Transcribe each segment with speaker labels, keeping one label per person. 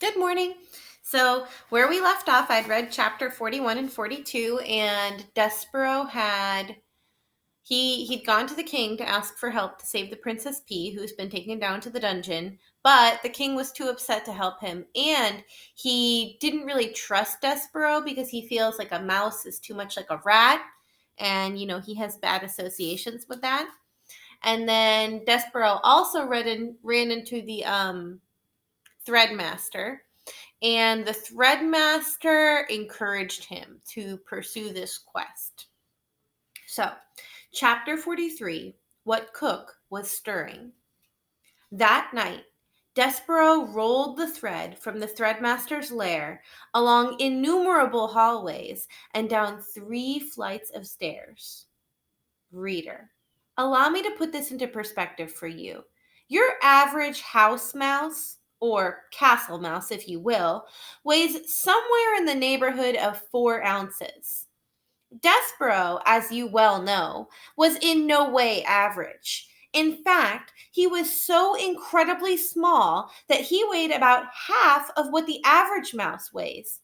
Speaker 1: Good morning. So where we left off, I'd read chapter 41 and 42, and Despereaux he'd gone to the king to ask for help to save the Princess P, who's been taken down to the dungeon, but the king was too upset to help him, and he didn't really trust Despereaux because he feels like a mouse is too much like a rat, and he has bad associations with that. And then Despereaux also ran into the threadmaster. And the threadmaster encouraged him to pursue this quest. So, chapter 43, What Cook Was Stirring. That night, Despereaux rolled the thread from the threadmaster's lair along innumerable hallways and down 3 flights of stairs. Reader, allow me to put this into perspective for you. Your average house mouse, or castle mouse if you will, weighs somewhere in the neighborhood of 4 ounces. Despereaux, as you well know, was in no way average. In fact, he was so incredibly small that he weighed about half of what the average mouse weighs.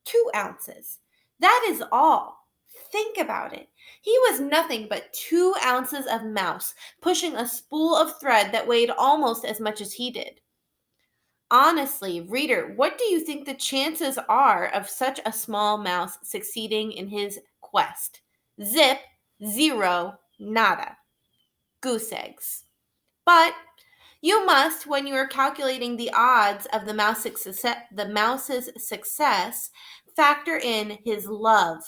Speaker 1: 2 ounces. That is all. Think about it. He was nothing but 2 ounces of mouse, pushing a spool of thread that weighed almost as much as he did. Honestly, reader, what do you think the chances are of such a small mouse succeeding in his quest? Zip, zero, nada. Goose eggs. But you must, when you are calculating the odds of the mouse's success, factor in his love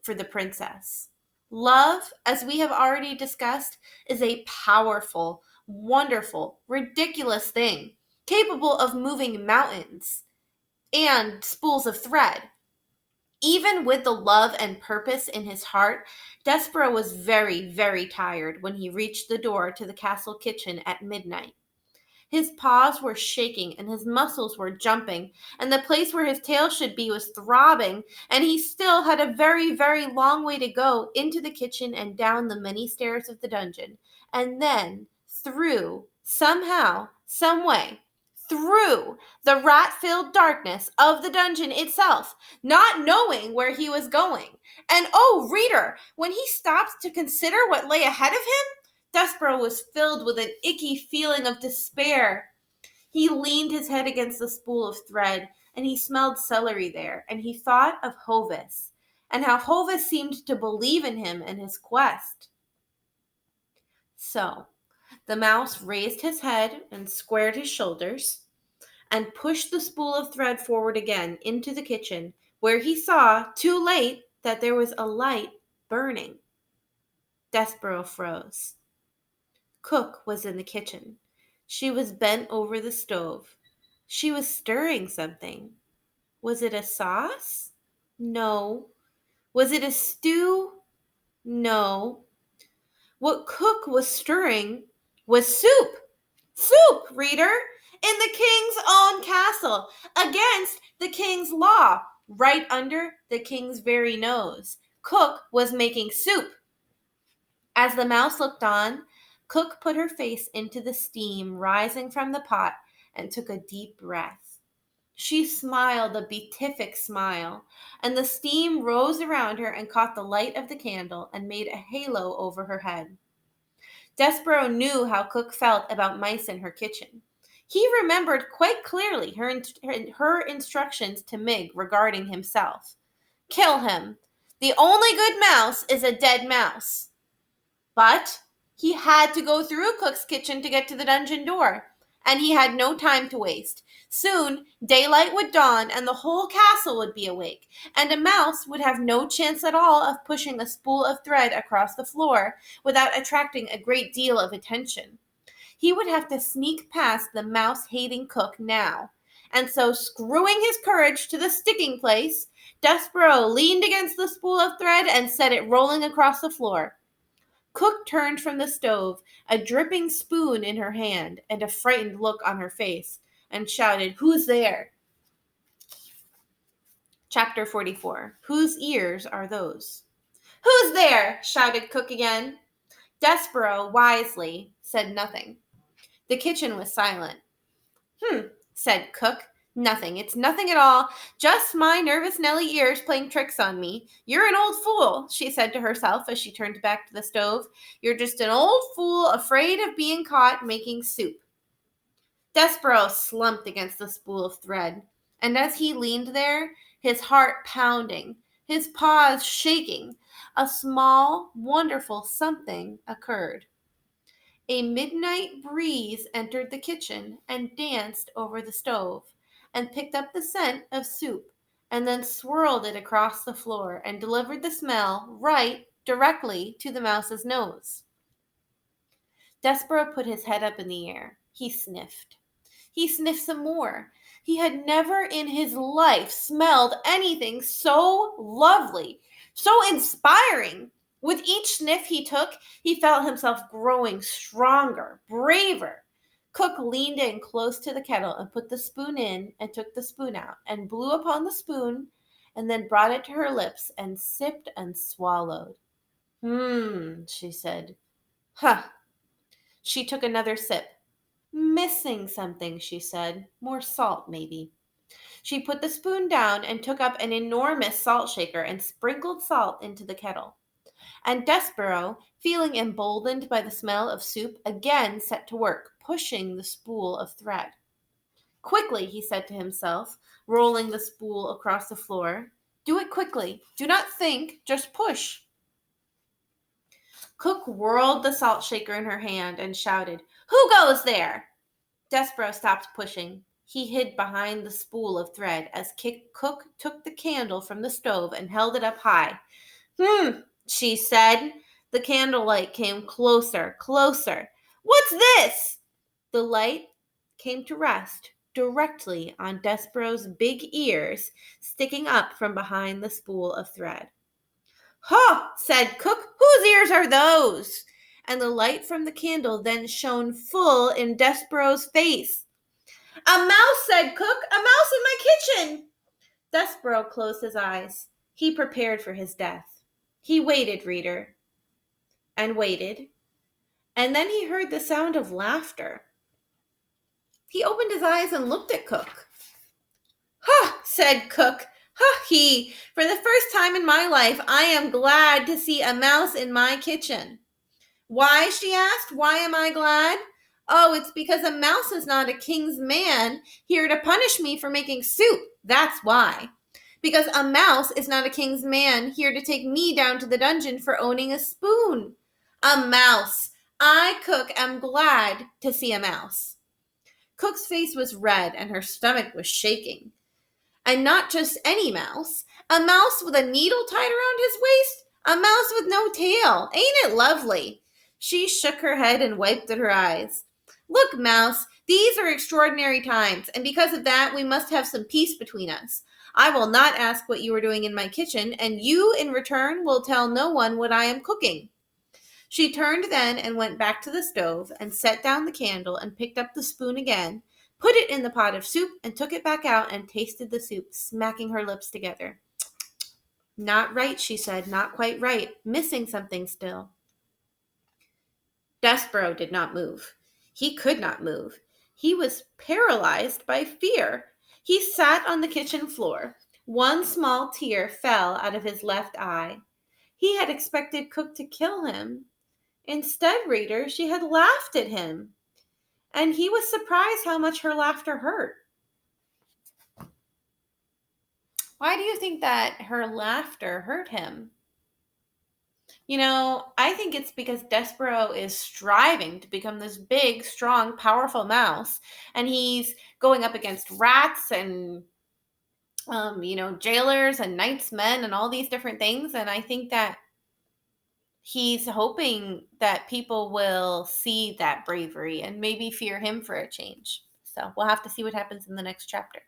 Speaker 1: for the princess. Love, as we have already discussed, is a powerful, wonderful, ridiculous thing, capable of moving mountains and spools of thread. Even with the love and purpose in his heart, Despereaux was very, very tired when he reached the door to the castle kitchen at midnight. His paws were shaking and his muscles were jumping, and the place where his tail should be was throbbing, and he still had a very, very long way to go into the kitchen and down the many stairs of the dungeon, and then through, somehow, some way, through the rat-filled darkness of the dungeon itself, not knowing where he was going. And oh, reader, when he stopped to consider what lay ahead of him, Despereaux was filled with an icky feeling of despair. He leaned his head against the spool of thread, and he smelled celery there, and he thought of Hovis, and how Hovis seemed to believe in him and his quest. So, the mouse raised his head and squared his shoulders, and pushed the spool of thread forward again into the kitchen, where he saw, too late, that there was a light burning. Despereaux froze. Cook was in the kitchen. She was bent over the stove. She was stirring something. Was it a sauce? No. Was it a stew? No. What Cook was stirring was soup. Soup, reader, in the king's own castle, against the king's law, right under the king's very nose. Cook was making soup. As the mouse looked on, Cook put her face into the steam rising from the pot and took a deep breath. She smiled a beatific smile, and the steam rose around her and caught the light of the candle and made a halo over her head. Despereaux knew how Cook felt about mice in her kitchen. He remembered quite clearly her instructions to Mig regarding himself. Kill him. The only good mouse is a dead mouse. But he had to go through Cook's kitchen to get to the dungeon door, and he had no time to waste. Soon, daylight would dawn, and the whole castle would be awake, and a mouse would have no chance at all of pushing a spool of thread across the floor without attracting a great deal of attention. He would have to sneak past the mouse-hating Cook now. And so, screwing his courage to the sticking place, Despereaux leaned against the spool of thread and set it rolling across the floor. Cook turned from the stove, a dripping spoon in her hand and a frightened look on her face, and shouted, "Who's there?" Chapter 44. Whose ears are those? "Who's there?" shouted Cook again. Despereaux, wisely, said nothing. The kitchen was silent. Said Cook, Nothing. It's nothing at all. Just my nervous Nelly ears playing tricks on me. You're an old fool, she said to herself as she turned back to the stove. You're just an old fool afraid of being caught making soup. Despereaux slumped against the spool of thread, and as he leaned there, his heart pounding, his paws shaking, a small, wonderful something occurred. A midnight breeze entered the kitchen and danced over the stove, and picked up the scent of soup, and then swirled it across the floor and delivered the smell right directly to the mouse's nose. Despereaux put his head up in the air. He sniffed. He sniffed some more. He had never in his life smelled anything so lovely, so inspiring. With each sniff he took, he felt himself growing stronger, braver. Cook leaned in close to the kettle and put the spoon in and took the spoon out and blew upon the spoon and then brought it to her lips and sipped and swallowed. She said. Huh. She took another sip. Missing something, she said. More salt, maybe. She put the spoon down and took up an enormous salt shaker and sprinkled salt into the kettle. And Despereaux, feeling emboldened by the smell of soup, again set to work, pushing the spool of thread. Quickly, he said to himself, rolling the spool across the floor. Do it quickly. Do not think, just push. Cook whirled the salt shaker in her hand and shouted, Who goes there? Despereaux stopped pushing. He hid behind the spool of thread as Cook took the candle from the stove and held it up high. She said. The candlelight came closer, closer. What's this? The light came to rest directly on Despereaux's big ears sticking up from behind the spool of thread. Huh, said Cook. Whose ears are those? And the light from the candle then shone full in Despereaux's face. A mouse, said Cook. A mouse in my kitchen. Despereaux closed his eyes. He prepared for his death. He waited, reader, and waited, and then he heard the sound of laughter. He opened his eyes and looked at Cook. Ha, said Cook. Ha, he. For the first time in my life, I am glad to see a mouse in my kitchen. Why, she asked. Why am I glad? Oh, it's because a mouse is not a king's man here to punish me for making soup. That's why. Because a mouse is not a king's man here to take me down to the dungeon for owning a spoon. A mouse. I, Cook, am glad to see a mouse. Cook's face was red and her stomach was shaking. And not just any mouse. A mouse with a needle tied around his waist. A mouse with no tail. Ain't it lovely? She shook her head and wiped at her eyes. Look, Mouse, these are extraordinary times, and because of that, we must have some peace between us. I will not ask what you are doing in my kitchen, and you, in return, will tell no one what I am cooking. She turned then and went back to the stove and set down the candle and picked up the spoon again, put it in the pot of soup, and took it back out and tasted the soup, smacking her lips together. Not right, she said, not quite right. Missing something still. Despereaux did not move. He could not move. He was paralyzed by fear. He sat on the kitchen floor. One small tear fell out of his left eye. He had expected Cook to kill him. Instead, reader, she had laughed at him. And he was surprised how much her laughter hurt. Why do you think that her laughter hurt him? You know, I think it's because Despereaux is striving to become this big, strong, powerful mouse. And he's going up against rats and, jailers and knights men and all these different things. And I think that he's hoping that people will see that bravery and maybe fear him for a change. So we'll have to see what happens in the next chapter.